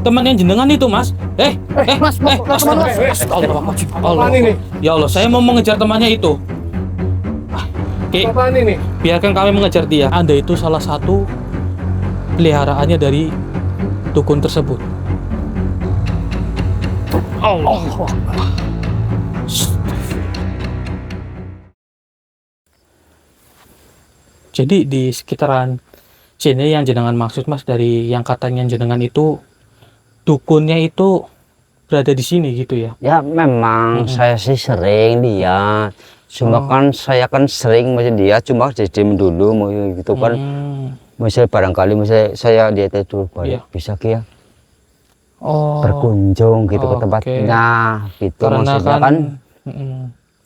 temannya jenengan itu, Mas. Mas, Mas, Allah. Ya Allah, saya mau mengejar temannya itu. Ki, Apaan ini? biarkan kami mengejar dia. Anda itu salah satu peliharaannya dari dukun tersebut. Allah. Jadi di sekitaran sini yang jenengan maksud, Mas, dari yang katanya jenengan itu dukunnya itu berada di sini gitu ya? Ya memang saya sih sering lihat. Cuma kan saya kan sering macam dia, cuma diem dulu mau gitu kan. Misalnya barangkali misalnya saya lihat itu balik bisa ya berkunjung gitu ke tempatnya gitu. Karena maksudnya kan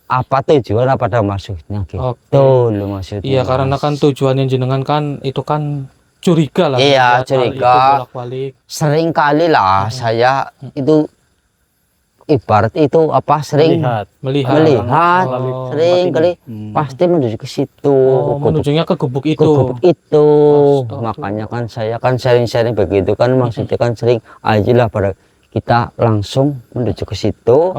apa tujuan apa ada maksudnya gitu loh maksudnya. Iya, karena kan tujuannya jenengan kan itu kan curiga lah. Iya, curiga. Bolak-balik. Sering kali lah saya itu ibarat itu apa sering melihat sering kali pasti menuju ke situ. Menujunya ke gubuk itu. Makanya kan saya kan sering-sering begitu kan maksudnya kan sering aja lah pada kita langsung menuju ke situ.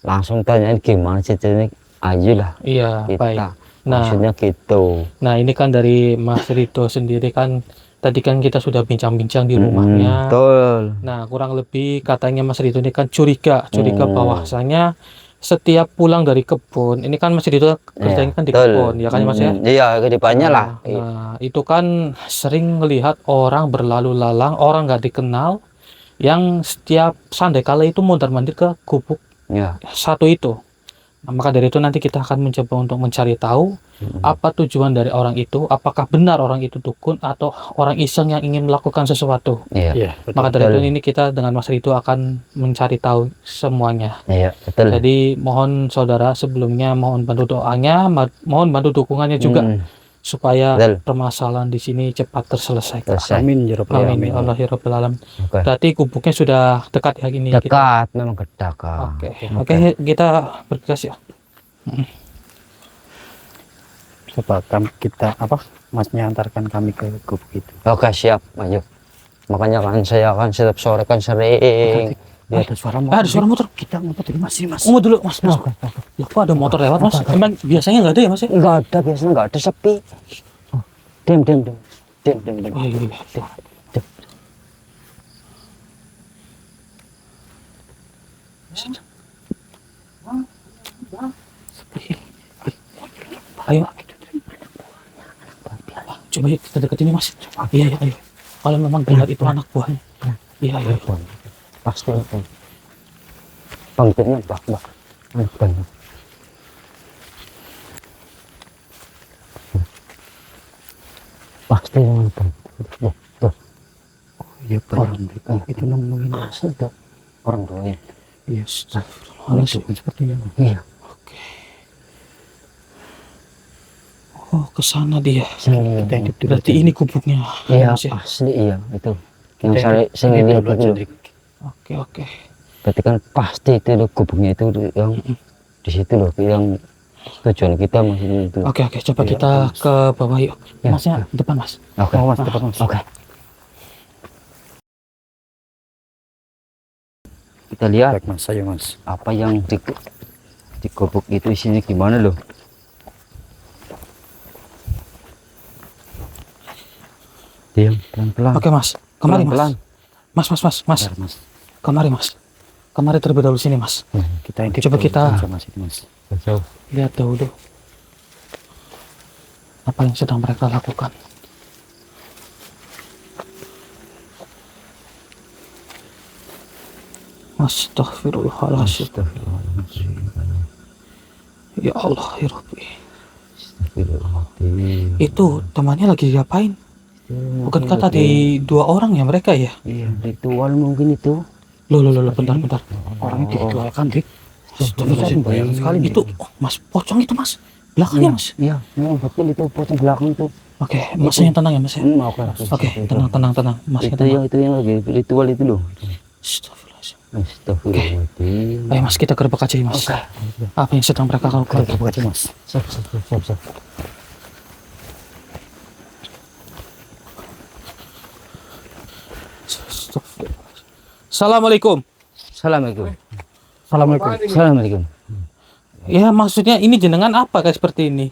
Langsung tanyain gimana sih ini aja lah. Iya, kita. baik. Nah, maksudnya gitu. Nah, ini kan dari Mas Rito sendiri kan tadi kan kita sudah bincang-bincang di rumahnya. Betul. Nah, kurang lebih katanya Mas Rito ini kan curiga bahwasanya setiap pulang dari kebun, ini kan Mas Rito kerjanya kan di kebun, ya kan Mas ya? Iya, kedepannya lah. Nah, itu kan sering melihat orang berlalu lalang, orang nggak dikenal, yang setiap sandai kala itu mondar-mandir ke gubuk satu itu. Nah, maka dari itu nanti kita akan mencoba untuk mencari tahu apa tujuan dari orang itu, apakah benar orang itu dukun atau orang iseng yang ingin melakukan sesuatu. Maka dari itu ini kita dengan Mas Rito akan mencari tahu semuanya. Jadi mohon saudara sebelumnya mohon bantu doanya, mohon bantu dukungannya juga supaya permasalahan di sini cepat terselesaikan. Amin ya rabbal alamin. Allah ya rabbal alamin. Berarti gubuknya sudah dekat ya gini. Dekat, memang dekat. Oke, kita bergegas ya. Coba kita Masnya antarkan kami ke gubuk itu. Oke, siap, ayo. Makanya kan saya kan setiap sore kan sering. Ada suara motor. Ada suara motor. Kita ngumpet dulu Mas. Ngumpet dulu Mas. Loh, kok ada motor lewat Mas? Emang biasanya nggak ada ya Mas? Nggak ada, biasanya nggak ada, sepi. Diam. Ayo. Coba yuk kita deketin Mas. Iya, ayo. Kalau memang benar itu anak buahnya. Iya. Pasti itu. Panggilnya Mbak. Pasti yang itu. Iya benar. Itu nemuin orang tuanya. Iya, sepertinya. Iya. Oke. Oh, ke sana dia. Berarti ini gubuknya. Iya, asli iya itu. Yang saya lihat itu. Oke. Berarti kan pasti itu loh, gubuknya itu yang di situ loh yang tujuan kita maksudnya itu. Oke, coba kita ke bawah yuk. Masnya depan Mas. Oke. Mas, depan Mas. Oke. Kita lihat Mas, ayo Mas. apa yang di gubuk itu isinya gimana loh. Diam, pelan-pelan. Oke Mas, kemari Pelan. Mas. Mas. Kemari Mas. Kemari terlebih dahulu sini Mas. Coba kita lihat dahulu apa yang sedang mereka lakukan. Astaghfirullahaladzim. Ya Allah ya Rabbi. Itu temannya lagi ngapain? Bukan kata di 2 orang ya mereka ya? Iya, ritual mungkin itu. Loh, bentar. Orangnya diritualkan, Dik. Sekali itu, Mas, pocong itu Mas. Belakangnya Mas. Iya, memang betul itu pocong belakang itu. Oke, Masnya yang tenang ya Mas ya. Oke, tenang. Masnya tenang. Itu yang lagi ritual itu loh. Astagfirullahaladzim. Ayo Mas, kita gerbek aja ya Mas. Apa yang sedang mereka lakukan? Gerbek aja Mas. Siap. Assalamualaikum. Assalamualaikum. Assalamualaikum. Assalamualaikum. Ya maksudnya ini jenengan apa kayak seperti ini?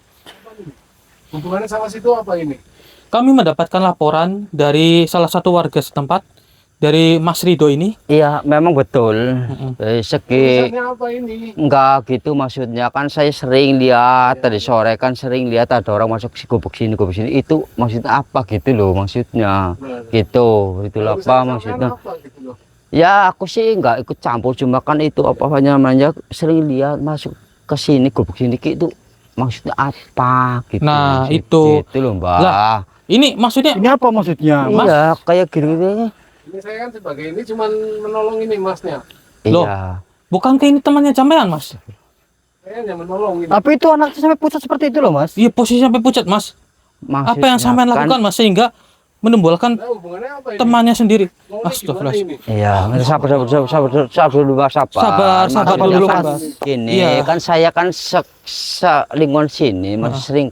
Hubungannya sama situ apa ini? Kami mendapatkan laporan dari salah satu warga setempat, dari Mas Rido ini. Iya, memang betul. Dari segi Urusannya apa ini? enggak gitu, maksudnya kan saya sering lihat tadi sore, kan sering lihat ada orang masuk si gubuk sini itu maksudnya apa gitu loh, maksudnya gitu, itulah apa Urusan maksudnya. sampean apa gitu loh? Ya aku sih enggak ikut campur, cuma kan itu apa namanya, sering lihat masuk ke sini gubuk sini itu maksudnya apa gitu. Nah, maksud- itu. gitu loh Mbak. Lah, ini maksudnya Ini apa maksudnya? Iya kayak gini. Ini saya kan sebagai ini cuman menolong ini masnya. Loh. Iya. bukankah ini temannya Campean, Mas? Saya hanya menolong ini. Tapi itu anaknya sampai pucat seperti itu loh, Mas. Iya, posisi sampai pucat, Mas. Apa yang Maksudnya sampean kan- lakukan, Mas, sehingga menimbulkan Nah, hubungannya apa ini? temannya sendiri? Mau ini gimana Astagfirullahaladzim. ini? Iya, sabar dulu Mas, Sabar Maksudnya dulu, kan Mas. Gini, Iya. kan saya kan lingkungan sini masih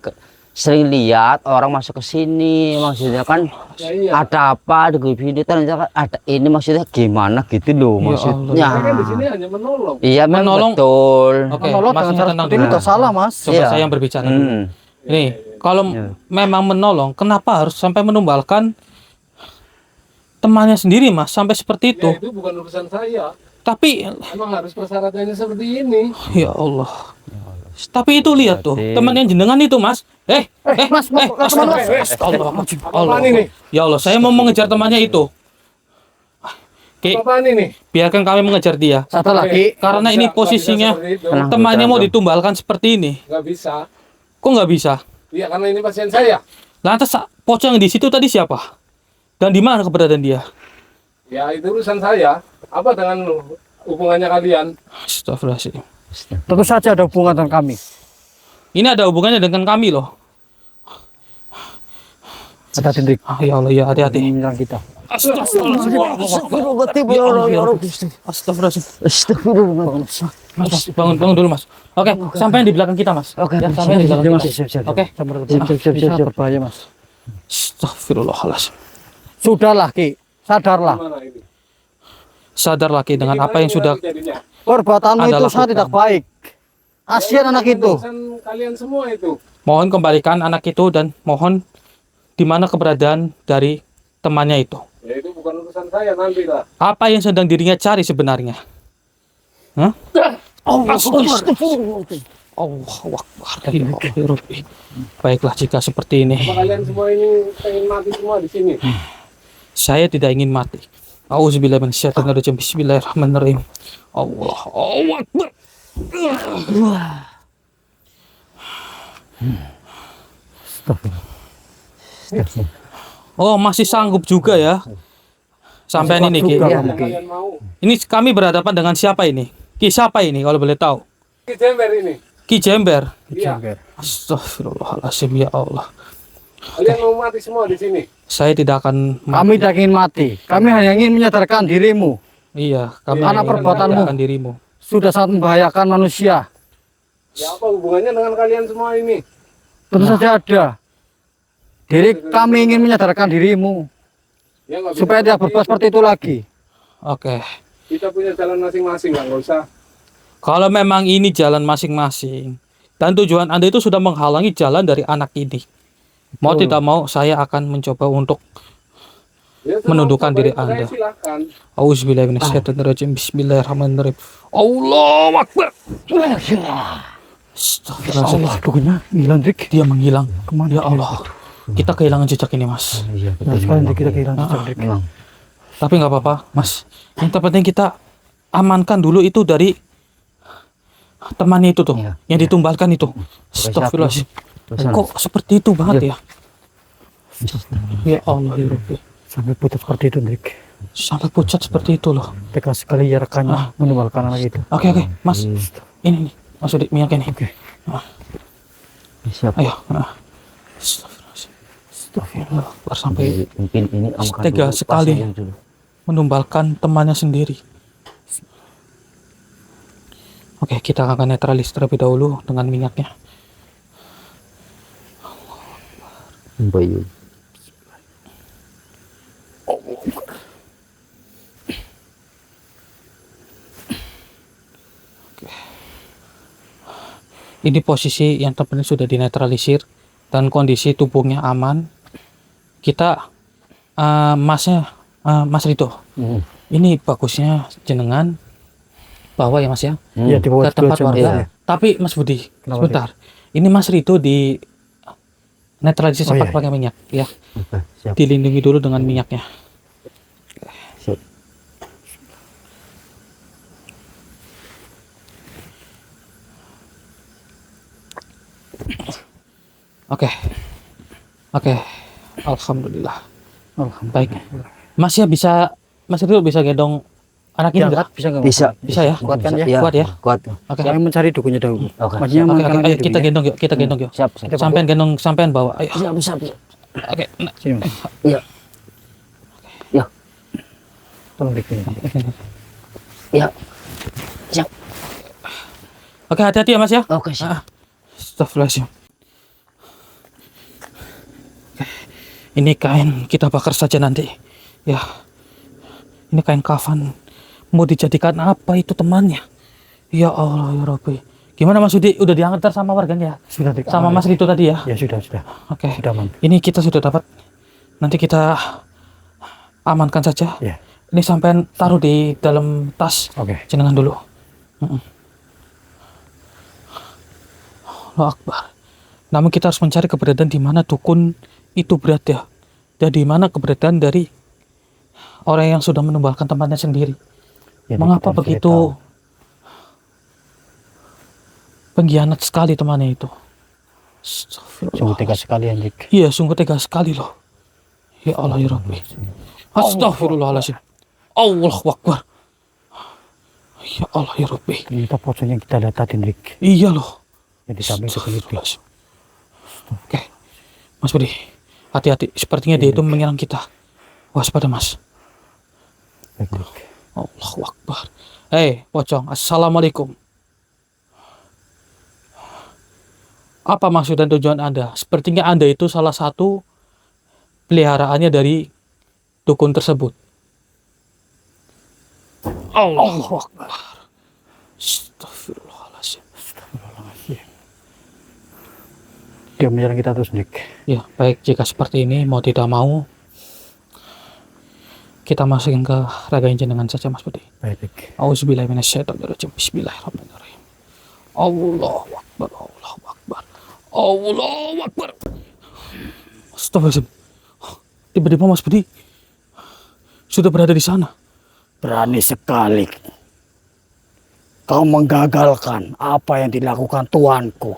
sering lihat orang masuk ke sini, maksudnya kan Ya, iya. ada apa di sini, ternyata kan ada ini, maksudnya gimana gitu loh, Ya maksudnya. Saya kan di sini hanya menolong. Iya, memang Menolong. betul. Oke, Menolong Mas, dengan ini cara tenang seperti ini dulu. udah salah, Mas. Coba Iya. saya yang berbicara dulu. Nih, kalau Iya. memang menolong, kenapa harus sampai menumbalkan temannya sendiri, Mas? Sampai seperti itu. Ya, itu bukan urusan saya. Tapi, Emang harus persyaratannya seperti ini. ya Allah. Tapi itu lihat tuh, Berarti- temannya jenengan itu, Mas. Mas, mau ke teman, Mas. Allah. Apaan ini? Ya Allah, saya mau mengejar temannya itu. Ki, Apaan ini? biarkan kami mengejar dia. Satu lagi. Karena Nggak ini bisa, posisinya nggak bisa seperti itu. Tenang. temannya mau ditumbalkan seperti ini. Nggak bisa. Kok nggak bisa? Iya, karena ini pasien saya. Lantas pocong yang di situ tadi siapa? Dan di mana keberadaan dia? Ya, itu urusan saya. Apa dengan hubungannya kalian? Astagfirullahaladzim. Tentu saja ada hubungan dengan kami. Ini ada hubungannya dengan kami loh. Ada tindik Ah, ya Allah, ya hati-hati. menyerang kita. Astagfirullahaladzim. Mas, bangun dulu, Mas. Oke, sampai di belakang kita, Mas. Oke, Ya, sampai di belakang Mas, kita. siap. Oke. Bisa berbahaya, Mas. Astagfirullahaladzim. Sudahlah, Ki. Sadarlah. Gimana ini? Sadar lagi dengan Gimana apa yang ini sudah jadinya? Perbuatanmu Anda itu sangat lakukan. tidak baik. Kasihan anak itu. Urusan kalian semua itu. mohon kembalikan anak itu dan mohon di mana keberadaan dari temannya itu. Ya, itu bukan urusan saya nanti lah. Apa yang sedang dirinya cari sebenarnya? Hah? Allah Akbar. Ya Allah, ya Rabbi. Baiklah jika seperti ini. Apa kalian semua ini pengen mati semua di sini? Saya tidak ingin mati. Auzubillahi minasyaitonirrajim. Bismillahirrahmanirrahim. Allahu Akbar. Oh, masih sanggup juga ya. Sampai ini Ki. Juga Iya. kamu, Ki. Kalian mau? Ini kami berhadapan dengan siapa ini? Ki siapa ini kalau boleh tahu? Ki Jember ini. Ki Jember. Iya. Astagfirullahaladzim ya Allah. Kalian mau mati semua di sini? Saya tidak akan Kami tidak ingin mati. Kami hanya ingin menyadarkan dirimu. Iya, kami Karena ingin perbuatanmu. menyadarkan dirimu. Sudah sangat membahayakan manusia. Ya, apa hubungannya dengan kalian semua ini? Tentu saja ada. Diri kami ingin menyadarkan dirimu. Ya, nggak bisa Supaya tidak seperti berbuat itu. seperti itu lagi. Oke. Kita punya jalan masing-masing, nggak usah. Kalau memang ini jalan masing-masing dan tujuan Anda itu sudah menghalangi jalan dari anak ini. Mau Betul. tidak mau saya akan mencoba untuk Ya, Menundukkan diri cobain Anda. saya, silakan. Auzubillahi minasyaitonirrajim. Bismillahirrahmanirrahim. Allahu Akbar. Astagfirullahaladzim. Allah, dukunnya hilang, Dik. Dia menghilang. Kemana Ya dia? Allah. Kita kehilangan jejak ini, Mas. Iya, Nah, sekarang kita kehilangan jejak, Dik. memang. Tapi nggak apa-apa, Mas. Yang terpenting kita amankan dulu itu dari temannya itu tuh, Iya, yang ditumbalkan itu. Astagfirullahaladzim. Kok seperti itu banget ya? Ya Allah, ya Rabbi. Sampai putus seperti itu, Dik. Sampai pucat seperti itu loh. Tegas sekali ya rekannya menumbalkan anak itu. Oke, Mas. Ini nih, Mas Udik, minyak ini. Oke. Siap. Ayo. Astagfirullahaladzim. Astagfirullah. Akbar, sampai Mungkin ini angkat tega dulu, sekali. pasang dulu. menumbalkan temannya sendiri. Oke, kita akan netralis terlebih dahulu dengan minyaknya. Bayu. Ini posisi yang terpenting sudah dinetralisir dan kondisi tubuhnya aman. Kita Mas Rito, ini bagusnya jenengan bawa ya Mas ya, Ya, ke tempat warga. ya. Tapi Mas Budi, Kenapa, sebentar. Ini Mas Rito di netralisir Oh, sempat iya, pakai minyak ya. Oke, siap. Dilindungi dulu dengan minyaknya. Siap. Oke. Alhamdulillah. Baik. Mas Rito bisa gendong anak ini Diangkat enggak? bisa nggak? Bisa. Bisa ya? Kuat kan ya? Kuat ya? Kuat. Oke. Kami mencari dukunya dahulu. Oke. Maksudnya Oke, mengangkat ayo dukunya. kita gendong yuk, kita gendong yuk. Siap. Sampean gendong, sampean bawa. Ayo. Siap. Oke. Nah, Sini, Mas. Iya. Ya. Tolong bikin. Ya. Siap. Oke, hati-hati ya Mas ya. Oke, siap. Astagfirullahaladzim. Oke. Ini kain kita bakar saja nanti. Ya. Ini kain kafan. Mau dijadikan apa itu temannya? Ya Allah ya Rabbi. Gimana Mas Budi? Udah diantar sama warganya? Sudah Sama Mas Rito tadi ya? Ya sudah. Oke. Sudah, Mam. Ini kita sudah dapat. Nanti kita amankan saja. Ya. Ini sampean taruh di dalam tas. Oke. Jenengan dulu. Allahu Akbar. Namun kita harus mencari keberadaan di mana dukun itu berada. Dan di mana keberadaan dari orang yang sudah menumbalkan tempatnya sendiri. Ya, Mengapa kita begitu tahu. pengkhianat sekali temannya itu? Sungguh tega sekali, Anjik. Iya, sungguh tega sekali loh. Ya Allah ya Rabbi. Astagfirullahaladzim. Allahu Akbar. Ya Allah ya Rabbi. Ini pocong yang kita lihat tadi, Rik. Iya loh. Yang di samping itu. Astagfirullahaladzim. Oke, Mas Budi, hati-hati. Sepertinya dia itu menyerang kita. Waspada Mas. Baik, Rik. Allahu Akbar. Hei, pocong. Assalamualaikum. Apa maksud dan tujuan Anda? Sepertinya Anda itu salah satu peliharaannya dari dukun tersebut. Allahu Akbar. Astagfirullahaladzim. Dia menyerang kita terus, Rik. Ya, baik. Jika seperti ini, mau tidak mau, kita masukin ke raga jenengan saja, Mas Budi. Baik, Rik. Auzubillahiminasyaitonirrajim. Bismillahirrahmanirrahim. Allahu Akbar. Allahu Akbar. Allahu Akbar. Astagfirullahaladzim. Tiba-tiba Mas Budi sudah berada di sana. Berani sekali kau menggagalkan apa yang dilakukan tuanku.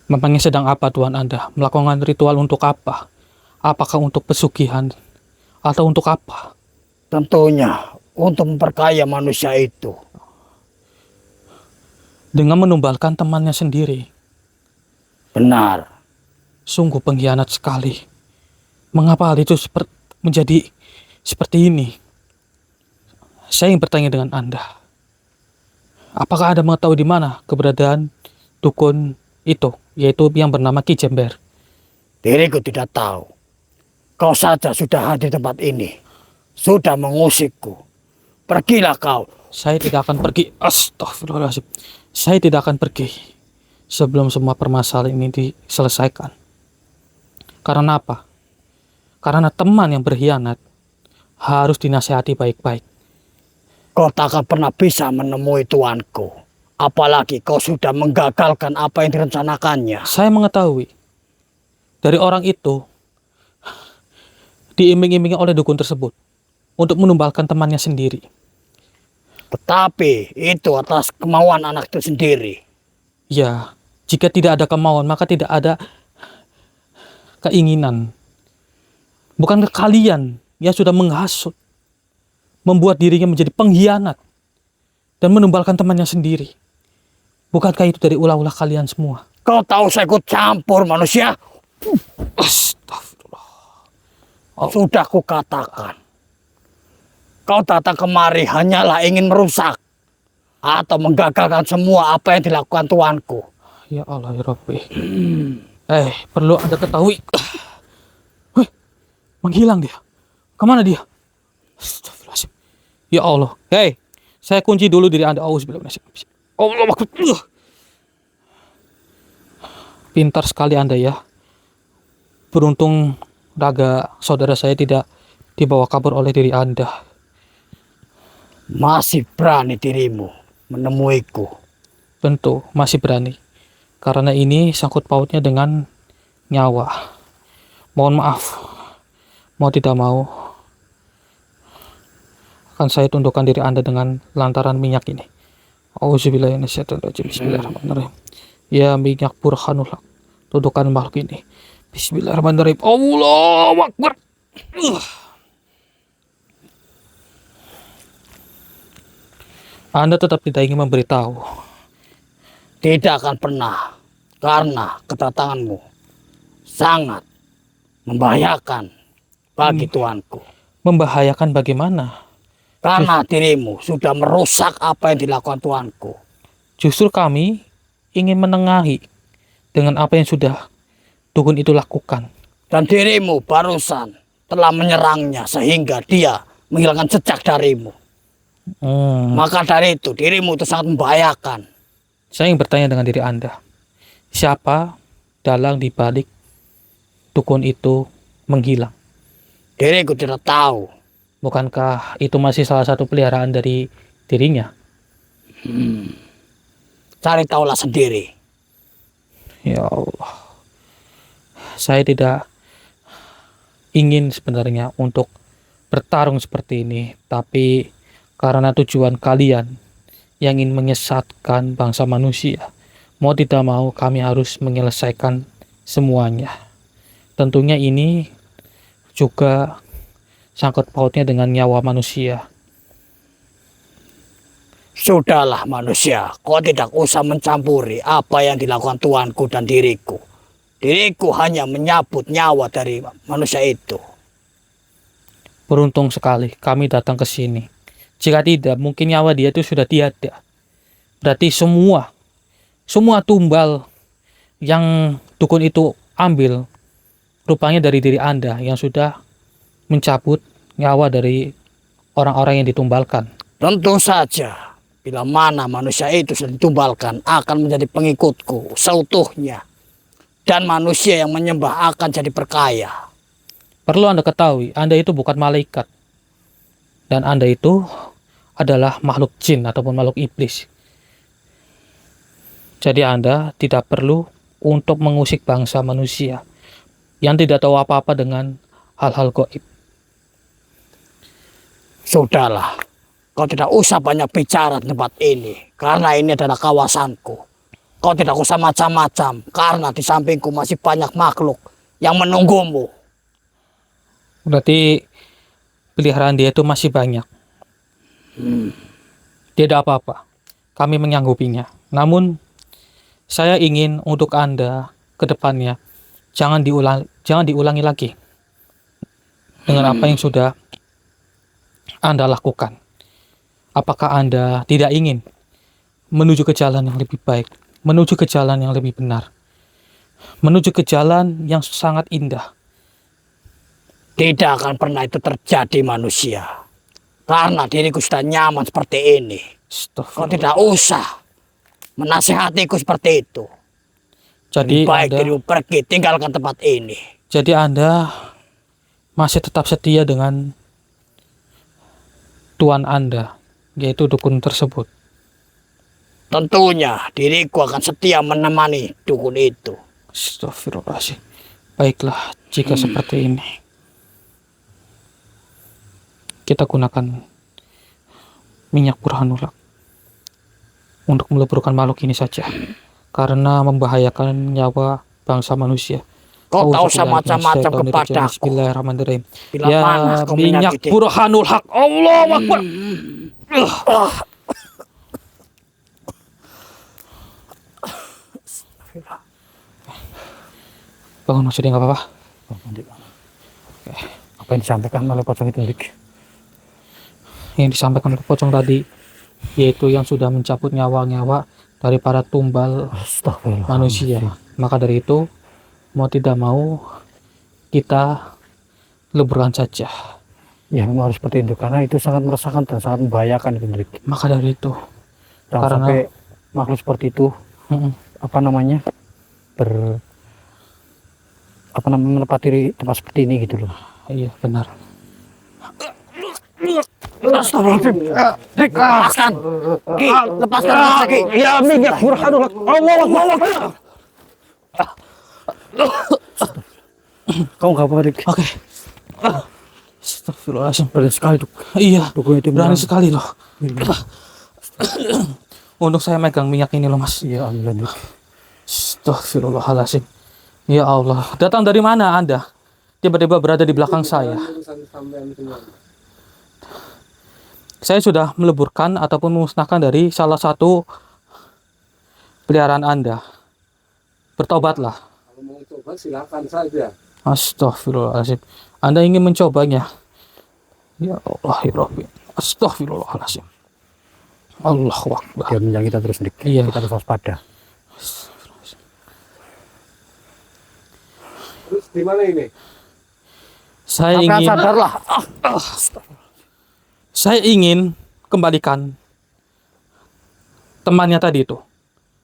Memangnya sedang apa Tuhan Anda? Melakukan ritual untuk apa? Apakah untuk pesugihan? Atau untuk apa? Tentunya untuk memperkaya manusia itu. Dengan menumbalkan temannya sendiri. Benar. Sungguh pengkhianat sekali. Mengapa hal itu menjadi seperti ini? Saya ingin bertanya dengan Anda. Apakah Anda mengetahui di mana keberadaan dukun itu, yaitu yang bernama Ki Jember? Diriku tidak tahu. Kau saja sudah hadir di tempat ini. Sudah mengusikku. Pergilah kau. Saya tidak akan pergi. Astagfirullahaladzim. Saya tidak akan pergi sebelum semua permasalahan ini diselesaikan. Karena apa? Karena teman yang berkhianat harus dinasihati baik-baik. Kau tak akan pernah bisa menemui tuanku. Apalagi kau sudah menggagalkan apa yang direncanakannya. Saya mengetahui dari orang itu diiming-imingi oleh dukun tersebut untuk menumbalkan temannya sendiri. Tetapi itu atas kemauan anak itu sendiri. Ya, jika tidak ada kemauan maka tidak ada keinginan. Bukankah kalian yang sudah menghasut, membuat dirinya menjadi pengkhianat dan menumbalkan temannya sendiri? Bukankah itu dari ulah-ulah kalian semua? Kau tahu saya ikut campur manusia? Astagfirullah. Sudah kukatakan. Kau datang kemari hanyalah ingin merusak atau menggagalkan semua apa yang dilakukan tuanku. Ya Allah ya Rabbi. Perlu Anda ketahui. Menghilang dia. Kemana dia? Astagfirullahaladzim. Ya Allah. Saya kunci dulu diri Anda. Allah Akbar. Pintar sekali Anda ya. Beruntung raga saudara saya tidak dibawa kabur oleh diri Anda. Masih berani dirimu menemuiku? Tentu masih berani. Karena ini sangkut pautnya dengan nyawa. Mohon maaf. Mau tidak mau, akan saya tundukkan diri Anda dengan lantaran minyak ini. Auzubillahiminasyaitonirrajim. Bismillahirrahmanirrahim. Ya minyak burhanul haq, tundukkan makhluk ini. Bismillahirrahmanirrahim. Allahu Akbar. Anda tetap tidak ingin memberitahu. Tidak akan pernah, karena kedatanganmu sangat membahayakan bagi tuanku. Membahayakan bagaimana? Karena dirimu sudah merusak apa yang dilakukan tuanku. Justru kami ingin menengahi dengan apa yang sudah dukun itu lakukan. Dan dirimu barusan telah menyerangnya sehingga dia menghilangkan jejak darimu. Maka dari itu dirimu itu sangat membahayakan. Saya ingin bertanya dengan diri Anda. Siapa dalang di balik dukun itu menghilang? Diriku tidak tahu. Bukankah itu masih salah satu peliharaan dari dirinya? Cari tahulah sendiri. Ya Allah. Saya tidak ingin sebenarnya untuk bertarung seperti ini. Tapi karena tujuan kalian yang ingin menyesatkan bangsa manusia, mau tidak mau kami harus menyelesaikan semuanya. Tentunya ini juga sangkut pautnya dengan nyawa manusia. Sudahlah manusia, kau tidak usah mencampuri apa yang dilakukan tuanku dan diriku. Diriku hanya menyabut nyawa dari manusia itu. Beruntung sekali kami datang ke sini. Jika tidak, mungkin nyawa dia itu sudah tiada. Berarti semua tumbal yang dukun itu ambil rupanya dari diri Anda yang sudah mencabut nyawa dari orang-orang yang ditumbalkan. Tentu saja, bila mana manusia itu sudah ditumbalkan akan menjadi pengikutku seutuhnya. Dan manusia yang menyembah akan jadi berkaya. Perlu Anda ketahui, Anda itu bukan malaikat. Dan Anda itu adalah makhluk jin ataupun makhluk iblis. Jadi Anda tidak perlu untuk mengusik bangsa manusia yang tidak tahu apa-apa dengan hal-hal gaib. Sudahlah, kau tidak usah banyak bicara di tempat ini, karena ini adalah kawasanku. Kau tidak usah macam-macam, karena di sampingku masih banyak makhluk yang menunggumu. Berarti peliharaan dia itu masih banyak. Tidak apa-apa, kami menyanggupinya. Namun, saya ingin untuk Anda ke depannya, jangan diulangi lagi dengan apa yang sudah Anda lakukan. Apakah Anda tidak ingin menuju ke jalan yang lebih baik, menuju ke jalan yang lebih benar, menuju ke jalan yang sangat indah? Tidak akan pernah itu terjadi manusia. Karena diriku sudah nyaman seperti ini. Kau tidak usah menasihatiku seperti itu. Jadi lebih baik dirimu pergi, tinggalkan tempat ini. Jadi Anda masih tetap setia dengan tuan Anda, yaitu dukun tersebut? Tentunya diriku akan setia menemani dukun itu. Astagfirullahaladzim. Baiklah, jika seperti ini, kita gunakan minyak burhanul haq untuk meleburkan makhluk ini saja, karena membahayakan nyawa bangsa manusia. Kau tahu sama macam-macam kepadaku. Bismillahirrahmanirrahim. Bila Ya mana kau minyak menyakiti. burhanul haq. Allahu Akbar. Bangun, maksudnya nggak apa-apa. Apa yang disampaikan oleh pocong itu, Dik? Yang disampaikan oleh pocong tadi, yaitu yang sudah mencabut nyawa-nyawa dari para tumbal manusia. Maka dari itu, mau tidak mau, kita leburkan saja. Ya, memang harus seperti itu, karena itu sangat meresahkan dan sangat membahayakan itu, Dik. Maka dari itu, Jangan sampai makhluk seperti itu, apa namanya, menempati tempat seperti ini gitu loh. Iya benar. Astagfirullahaladzim. Dik, lepaskan. Ki, lepaskan lagi. Ya minyak burhanullah. Allah. Kau nggak apa-apa, Dik. Oke. Astagfirullahaladzim. Berani sekali, Duk. Iya, Dukun itu berani menyerang. sekali loh. Untuk saya megang minyak ini loh mas. Ya Allah, Dik. Astagfirullahaladzim. Ya Allah, datang dari mana Anda? Tiba-tiba berada di belakang saya. Urusan sampean semua. Saya sudah meleburkan ataupun memusnahkan dari salah satu peliharaan Anda. Bertobatlah. Kalau mau coba silakan saja. Astagfirullahaladzim. Anda ingin mencobanya. Ya Allah, ya Rabbi. Astagfirullahaladzim. Allahu Akbar. Dia menjaga kita terus, Dik. Iya. Kita harus waspada. Terus di mana ini? Saya Sampai ingin sadarlah. Saya ingin kembalikan temannya tadi itu.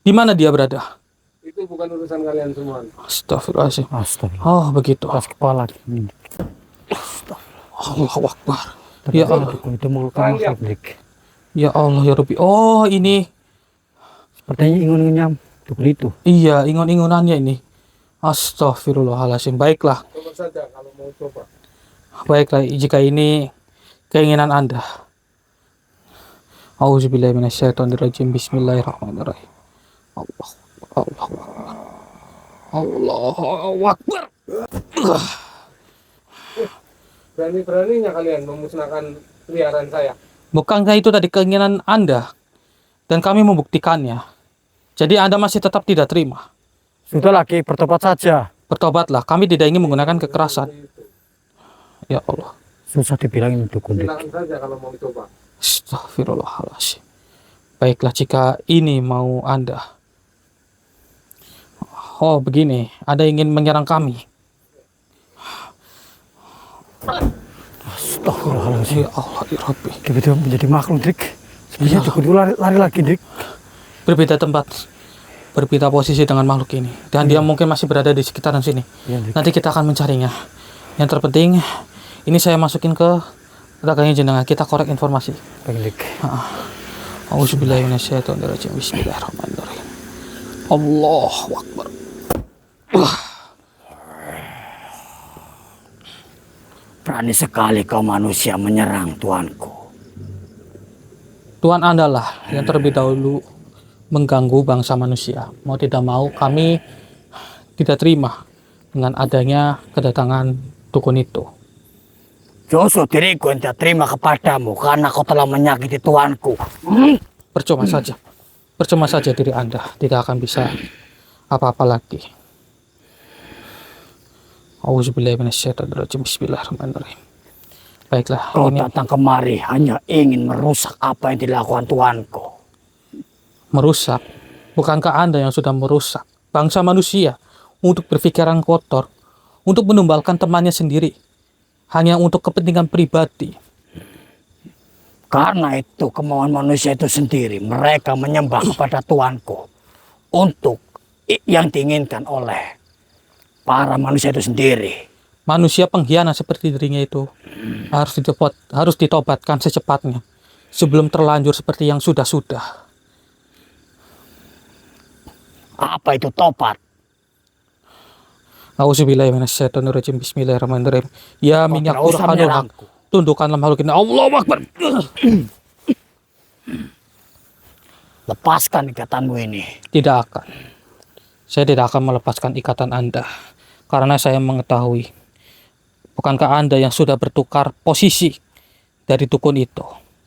Di mana dia berada? Itu bukan urusan kalian semua. Astagfirullahaladzim. Astagfirullah. Oh, begitu. Keras kepala. Allahu Akbar. Ya Allah. Dukun itu melukai makhluk, Dik. Ya Allah, ya Rabbi. Oh, ini. Sepertinya ingun-ingunnya dukun itu. Iya, ingon-ingonannya ini. Astagfirullahaladzim. Baiklah. Coba saja kalau mau coba. Baiklah, jika ini keinginan Anda. Auzubillahiminasyaitonirrajim. Bismillahirrahmanirrahim. Allah Akbar. Allahu Akbar. Berani-beraninya kalian memusnahkan peliharaan saya. Bukankah itu tadi keinginan Anda? Dan kami membuktikannya. Jadi Anda masih tetap tidak terima. Sudah lagi, bertobat saja. Bertobatlah, kami tidak ingin menggunakan kekerasan. Ya Allah. Susah dibilangin dukun, Dik. Silakan saja kalau mau coba. Astagfirullahaladzim. Baiklah, jika ini mau Anda. Oh, begini. Anda ingin menyerang kami. Astagfirullahaladzim. Ya Allah, ya Rabbi. Tiba-tiba menjadi makhluk, Dik. Sebenarnya dukun itu lari lagi, Dik. Berbeda tempat. Berbeda posisi dengan makhluk ini. Dan dia mungkin masih berada di sekitaran sini. Iya, Dik. Nanti kita akan mencarinya. Yang terpenting, ini saya masukin ke pedagangnya jenengan. Kita korek informasi. Baik, Dik. Auzubillahiminasyaitonirrajim. Bismillahirrahmanirrahim. Allahu Akbar. Berani sekali kau manusia menyerang Tuanku. Tuhan Anda lah yang terlebih dahulu mengganggu bangsa manusia. Mau tidak mau kami tidak terima dengan adanya kedatangan dukun itu. Justru diriku yang tidak terima kepadamu karena kau telah menyakiti Tuanku. Percuma saja. Percuma saja diri Anda tidak akan bisa apa-apa lagi. Auzubillahiminasyaitonirrajim. Bismillahirrahmanirrahim. Baiklah, Kau ini datang kemari hanya ingin merusak apa yang dilakukan Tuanku. merusak. Bukankah Anda yang sudah merusak bangsa manusia untuk berpikiran kotor, untuk menumbalkan temannya sendiri, hanya untuk kepentingan pribadi? Karena itu kemauan manusia itu sendiri. Mereka menyembah kepada Tuanku untuk yang diinginkan oleh para manusia itu sendiri. Manusia pengkhianat seperti dirinya itu harus ditobatkan secepatnya sebelum terlanjur seperti yang sudah-sudah. Apa itu tobat? Auzubillahiminasyaitonirrajim. Bismillahirrahmanirrahim. Ya Kau minyak tidak usah burhanul haq, menyerangku. tundukkanlah makhluk ini. Allahu Akbar. Lepaskan ikatanmu ini. Tidak akan. Saya tidak akan melepaskan ikatan Anda karena saya mengetahui, bukankah Anda yang sudah bertukar posisi dari dukun itu?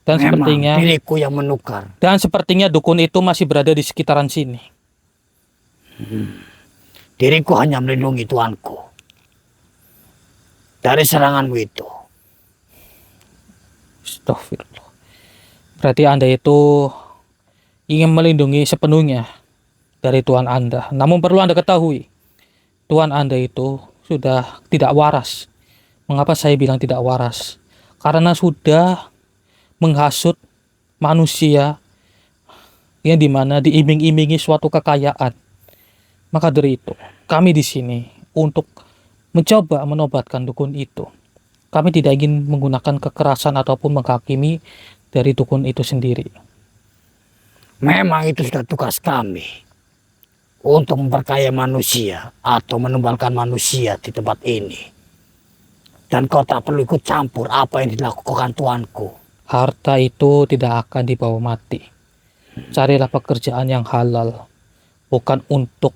Dan Memang sepertinya diriku yang menukar. dukun itu masih berada di sekitaran sini. Diriku hanya melindungi Tuanku dari seranganmu itu. Astagfirullah. Berarti Anda itu ingin melindungi sepenuhnya dari Tuhan Anda. Namun perlu Anda ketahui, Tuhan Anda itu sudah tidak waras. Mengapa saya bilang tidak waras? Karena sudah menghasut manusia yang dimana diiming-imingi suatu kekayaan. Maka dari itu, kami di sini untuk mencoba menobatkan dukun itu. Kami tidak ingin menggunakan kekerasan ataupun menghakimi dari dukun itu sendiri. Memang itu sudah tugas kami untuk memperkaya manusia atau menumbalkan manusia di tempat ini. Dan kau tak perlu ikut campur apa yang dilakukan tuanku. Harta itu tidak akan dibawa mati. Carilah pekerjaan yang halal, bukan untuk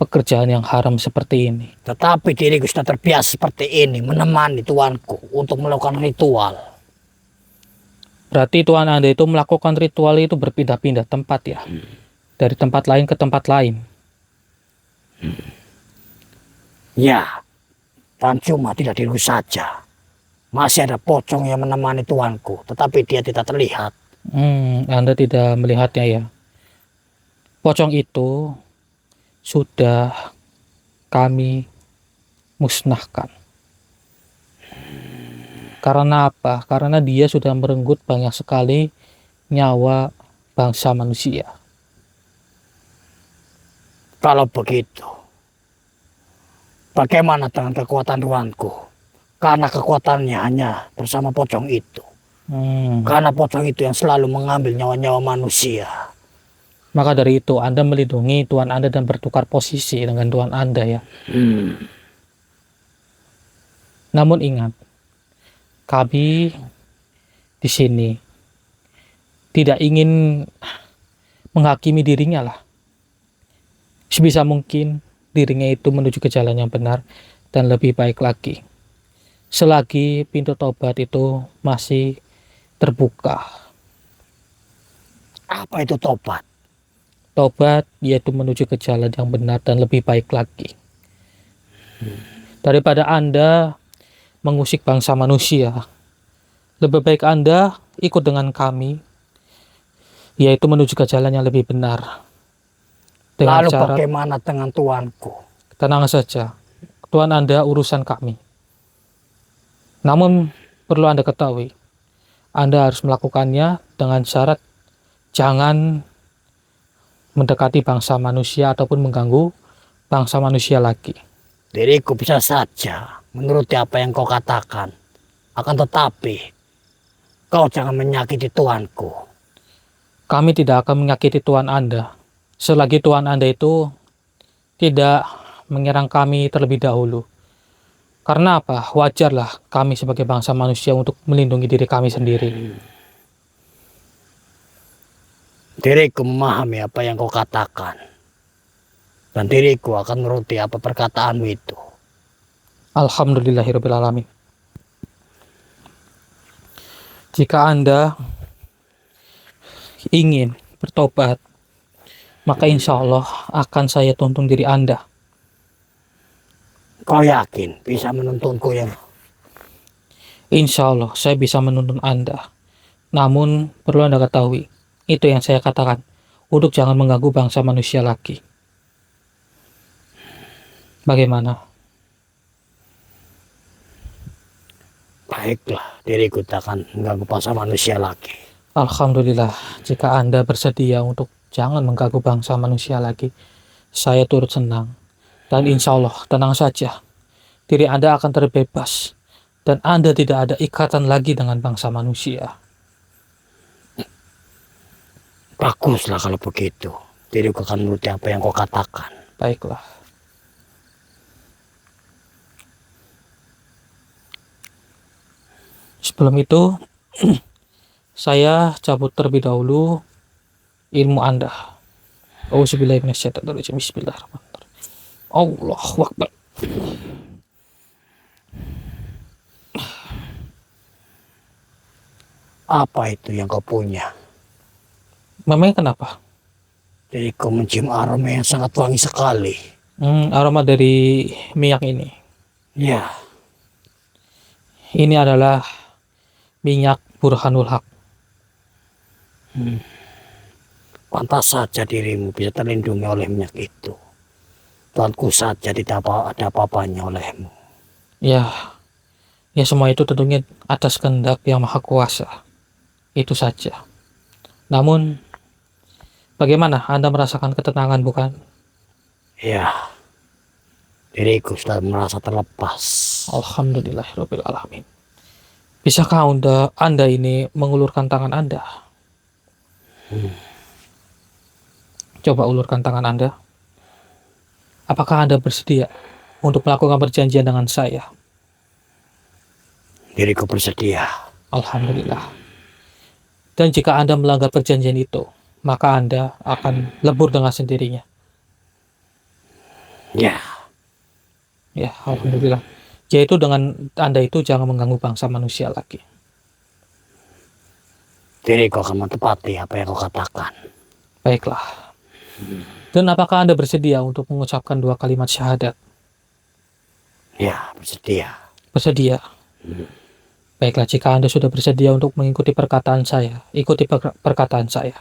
pekerjaan yang haram seperti ini. Tetapi diriku sudah terbiasa seperti ini, menemani tuanku untuk melakukan ritual. Berarti tuan Anda itu melakukan ritual itu berpindah-pindah tempat ya? Dari tempat lain ke tempat lain? Ya, dan cuma tidak diriku saja. Masih ada pocong yang menemani tuanku, tetapi dia tidak terlihat. Anda tidak melihatnya ya? Pocong itu sudah kami musnahkan. Karena apa? Karena dia sudah merenggut banyak sekali nyawa bangsa manusia. Kalau begitu, bagaimana dengan kekuatan tuanku? Karena kekuatannya hanya bersama pocong itu. Karena pocong itu yang selalu mengambil nyawa-nyawa manusia. Maka dari itu Anda melindungi tuan Anda dan bertukar posisi dengan tuan Anda ya. Namun ingat, kami di sini tidak ingin menghakimi dirinya lah. Sebisa mungkin dirinya itu menuju ke jalan yang benar dan lebih baik lagi. Selagi pintu tobat itu masih terbuka. Apa itu tobat? Tobat yaitu menuju ke jalan yang benar dan lebih baik lagi. Daripada Anda mengusik bangsa manusia, lebih baik Anda ikut dengan kami, yaitu menuju ke jalan yang lebih benar. Dengan Lalu syarat, bagaimana dengan tuanku? tenang saja, tuan Anda urusan kami. Namun perlu Anda ketahui, Anda harus melakukannya dengan syarat jangan mendekati bangsa manusia ataupun mengganggu bangsa manusia lagi. Diriku bisa saja menuruti apa yang kau katakan. Akan tetapi, kau jangan menyakiti tuanku. Kami tidak akan menyakiti tuan Anda selagi tuan Anda itu tidak menyerang kami terlebih dahulu. Karena apa? Wajarlah kami sebagai bangsa manusia untuk melindungi diri kami sendiri. Diriku memahami apa yang kau katakan. Dan diriku akan menuruti apa perkataanmu itu. Alhamdulillahirrahmanirrahim. Jika Anda ingin bertobat, maka insya Allah akan saya tuntun diri Anda. Kau yakin bisa menuntunku yang... Insya Allah saya bisa menuntun Anda. Namun perlu Anda ketahui, itu yang saya katakan, untuk jangan mengganggu bangsa manusia lagi. Bagaimana? Baiklah, diriku tak akan mengganggu bangsa manusia lagi. Alhamdulillah, jika Anda bersedia untuk jangan mengganggu bangsa manusia lagi, saya turut senang. Dan insya Allah, tenang saja, diri Anda akan terbebas. Dan Anda tidak ada ikatan lagi dengan bangsa manusia. Baguslah kalau begitu. Diriku akan menuruti apa yang kau katakan. Baiklah. Sebelum itu, saya cabut terlebih dahulu ilmu Anda. Auzubillahiminasyaitonirrajim. Bismillahirrahmanirrahim. Allahu Akbar. Apa itu yang kau punya? Memangnya kenapa? Diriku mencium aroma yang sangat wangi sekali. Aroma dari minyak ini. Ya, Ini adalah minyak Burhanul Haq. pantas saja dirimu bisa terlindungi oleh minyak itu. Tuanku saja tidak ada apa-apanya olehmu. Ya semua itu tentunya atas kehendak yang maha kuasa. Itu saja. Namun, bagaimana Anda merasakan ketenangan bukan? Ya, Diriku sudah merasa terlepas. Alhamdulillahirabbil alamin. Bisakah Anda ini mengulurkan tangan Anda? Coba ulurkan tangan Anda. Apakah Anda bersedia untuk melakukan perjanjian dengan saya? Diriku bersedia. Alhamdulillah. Dan jika Anda melanggar perjanjian itu, maka Anda akan lebur dengan sendirinya. Ya. Ya, alhamdulillah. Yaitu dengan Anda itu jangan mengganggu bangsa manusia lagi. Diriku akan menepati apa yang kau katakan. Baiklah. Dan apakah Anda bersedia untuk mengucapkan 2 kalimat syahadat? Ya, bersedia. Bersedia. Baiklah, jika Anda sudah bersedia untuk mengikuti perkataan saya, ikuti perkataan saya.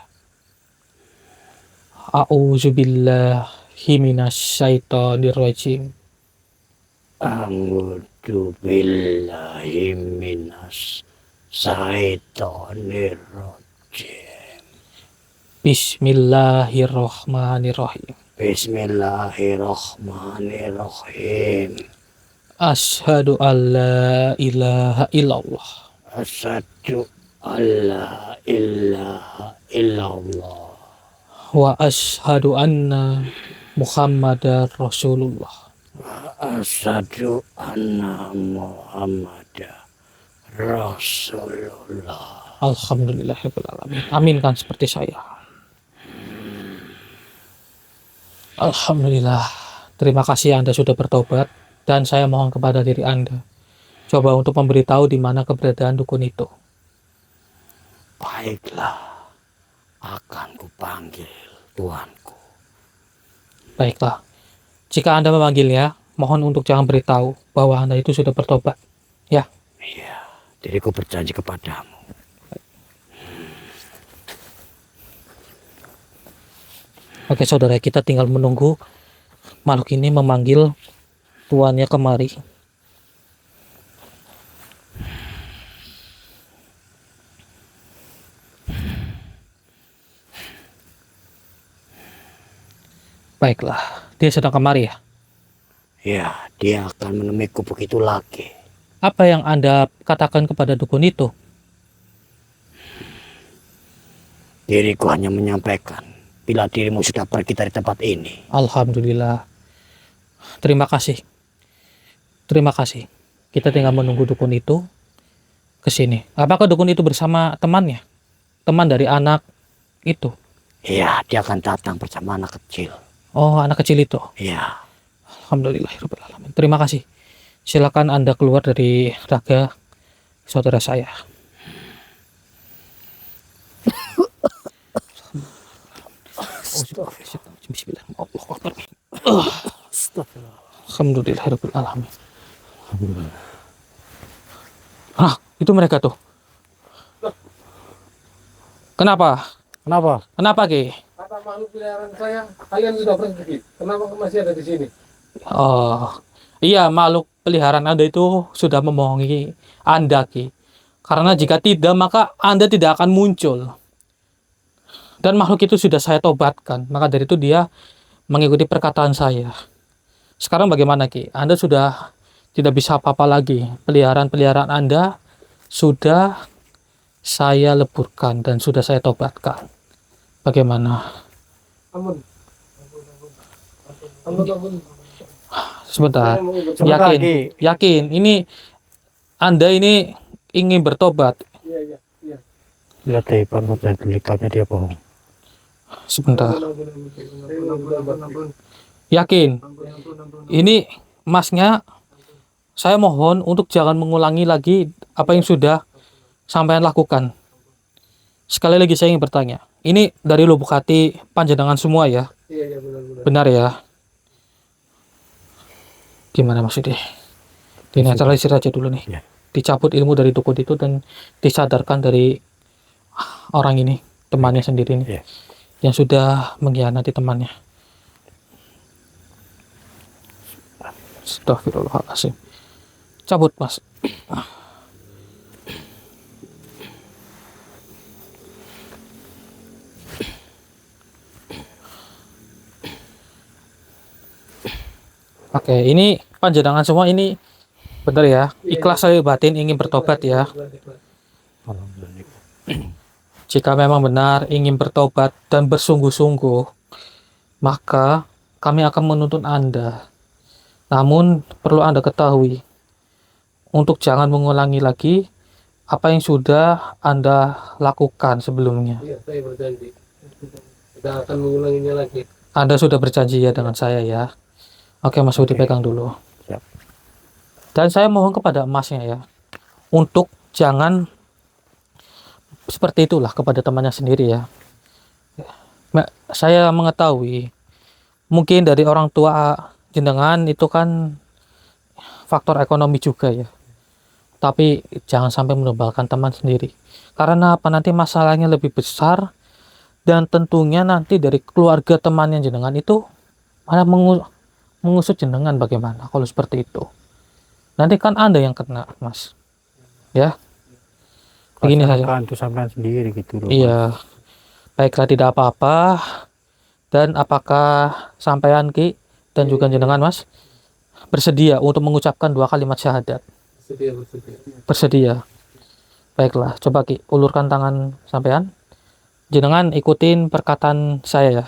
A'udzubillahi minasyaitonirrajim. A'udzu billahi minas syaitonir rajim. Bismillahirrahmanirrahim. Bismillahirrahmanirrahim. Asyhadu an la ilaha illallah. Asyhadu alla ilaha illallah. Wa asyhadu anna Muhammadar Rasulullah. Asyhadu anna Muhammadar Rasulullah. Alhamdulillahirabbil alamin. Aminkan seperti saya. Alhamdulillah. Terima kasih Anda sudah bertobat, dan saya mohon kepada diri Anda, coba untuk memberitahu di mana keberadaan dukun itu. Baiklah, akan kupanggil tuanku. Baiklah. Jika Anda memanggilnya, mohon untuk jangan beritahu bahwa Anda itu sudah bertobat. Ya. Iya, diriku berjanji kepadamu. Oke saudara, kita tinggal menunggu makhluk ini memanggil tuannya kemari. Baiklah, dia sedang kemari ya? Ya, dia akan menemuiku begitu lagi. Apa yang Anda katakan kepada dukun itu? Diriku hanya menyampaikan bila dirimu sudah pergi dari tempat ini. Alhamdulillah. Terima kasih. Terima kasih. Kita tinggal menunggu dukun itu ke sini. Apakah dukun itu bersama temannya? Teman dari anak itu? Iya, dia akan datang bersama anak kecil. Oh, anak kecil itu? Iya. Alhamdulillahirabbil alamin. Terima kasih. Silakan Anda keluar dari raga saudara saya. Alhamdulillahirabbil alamin. Ah, itu mereka tuh. Kenapa? Kenapa? Kenapa, Ki? Kata makhluk peliharaan saya, kalian sudah pergi. Kenapa masih ada di sini? Oh, iya, makhluk peliharaan Anda itu sudah memohongi Anda, Ki. Karena jika tidak, maka Anda tidak akan muncul. Dan makhluk itu sudah saya tobatkan. Maka dari itu dia mengikuti perkataan saya. Sekarang bagaimana, Ki? Anda sudah tidak bisa apa-apa lagi. Peliharaan-peliharaan Anda sudah saya leburkan dan sudah saya tobatkan. Bagaimana? Ampun. Ampun. Sebentar. Sebentar, Yakin? Ki. Yakin? Ini Anda ini ingin bertobat? Iya. Lihat deh, panut dan delikatnya dia bohong. Sebentar. Yakin? Ini masnya, saya mohon untuk jangan mengulangi lagi apa yang sudah sampean lakukan. Sekali lagi saya ingin bertanya. Ini dari lubuk hati panjenengan semua ya? Iya, Benar benar. ya? Gimana maksudnya? Dinetralisir aja dulu nih. Ya. Dicabut ilmu dari dukun itu dan disadarkan dari orang ini, temannya sendiri nih. Ya. Yang sudah mengkhianati temannya. Astagfirullahaladzim. Cabut, Mas. Oke, ini panjenengan semua ini benar ya, ikhlas saya batin ingin bertobat ya. Jika memang benar ingin bertobat dan bersungguh-sungguh, maka kami akan menuntun Anda. Namun perlu Anda ketahui, untuk jangan mengulangi lagi apa yang sudah Anda lakukan sebelumnya. Iya, saya berjanji. Tidak akan mengulanginya lagi. Anda sudah berjanji ya dengan saya ya. Oke, Mas Budi pegang dulu. Siap. Dan saya mohon kepada Masnya ya, untuk jangan seperti itulah kepada temannya sendiri ya. Saya mengetahui mungkin dari orang tua jenengan itu kan faktor ekonomi juga ya. Tapi jangan sampai menebalkan teman sendiri. Karena apa, nanti masalahnya lebih besar dan tentunya nanti dari keluarga temannya jenengan itu malah mengusut jenengan. Bagaimana kalau seperti itu? Nanti kan Anda yang kena, Mas. Ya. Begini saja. Kan itu sampean sendiri gitu loh. Iya. Baiklah, tidak apa-apa. Dan apakah sampean Ki dan juga jenengan Mas bersedia untuk mengucapkan 2 kalimat syahadat? Bersedia, bersedia. Bersedia. Baiklah, coba Ki ulurkan tangan sampean. Jenengan ikutin perkataan saya ya.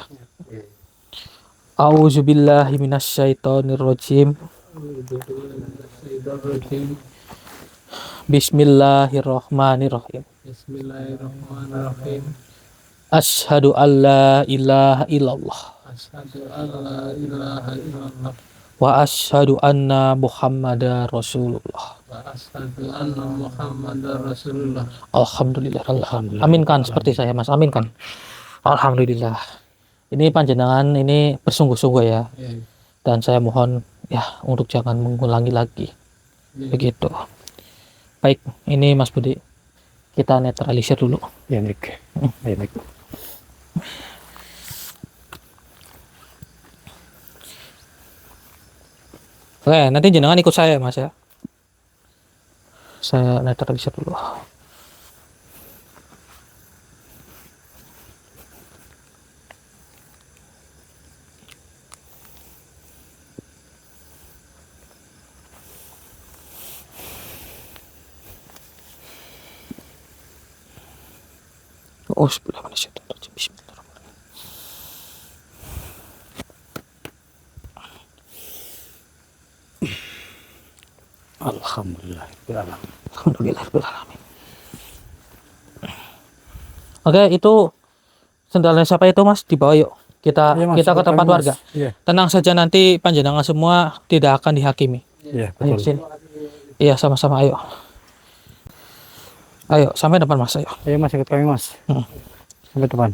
Auzubillahi minasyaitonirrajim. Bismillahirrahmanirrahim. Bismillahirrahmanirrahim. Asyhadu alla ilaha illallah Asyhadu an la ilaha illallah wa asyhadu anna Muhammadar Rasulullah. wa asyhadu anna Muhammadar Rasulullah. Alhamdulillah. Aminkan seperti saya Mas, aminkan. Alhamdulillah. Ini panjenengan ini bersungguh-sungguh ya. Ya, Dan saya mohon ya untuk jangan mengulangi lagi. Begitu. Baik, ini Mas Budi. Kita netralisir dulu. Ya, Nik. Ya, Nik. Oke, nanti jenengan ikut saya Mas ya. Saya netralisir dulu. Oh, Bismillahirrahmanirrahim. Alhamdulillah. Alhamdulillahirrahmanirrahim. Oke, itu sendalnya siapa itu Mas? Dibawa yuk. Kita Iya, Mas, kita ke tempat Mas. warga. Iya. Tenang saja, nanti panjenengan semua tidak akan dihakimi. Iya, Ayo betul. sini. Iya, sama-sama ayo. Ayo, sampai depan Mas, ayo. Ayo Mas, ikut kami Mas. Sampai depan.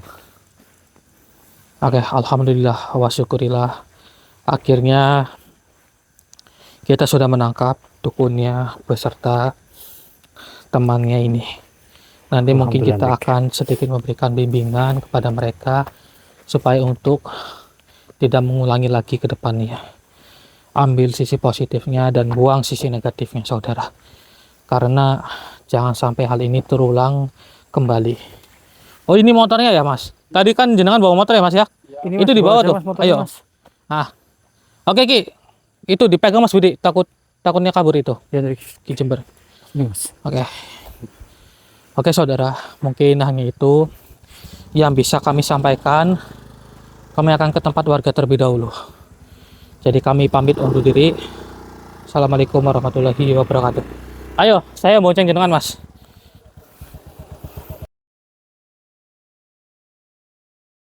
Oke, alhamdulillah wa syukurillah. Akhirnya kita sudah menangkap dukunnya beserta temannya ini. Nanti mungkin kita akan sedikit memberikan bimbingan kepada mereka supaya untuk tidak mengulangi lagi ke depannya. Ambil sisi positifnya dan buang sisi negatifnya, saudara. Karena jangan sampai hal ini terulang kembali. Oh, ini motornya ya, Mas? Tadi kan jenengan bawa motor ya, Mas ya? Ini, Itu Mas, dibawa bawa aja, tuh. Mas, motornya, Ayo. Mas. Nah. Oke, Ki. Itu dipegang Mas Budi, takutnya kabur itu Ya, Nik. di Jember. Ini Mas. Oke. Oke, saudara, mungkin hanya itu yang bisa kami sampaikan. Kami akan ke tempat warga terlebih dahulu. Jadi kami pamit undur diri. Assalamualaikum warahmatullahi wabarakatuh. Ayo, saya bonceng jenengan Mas.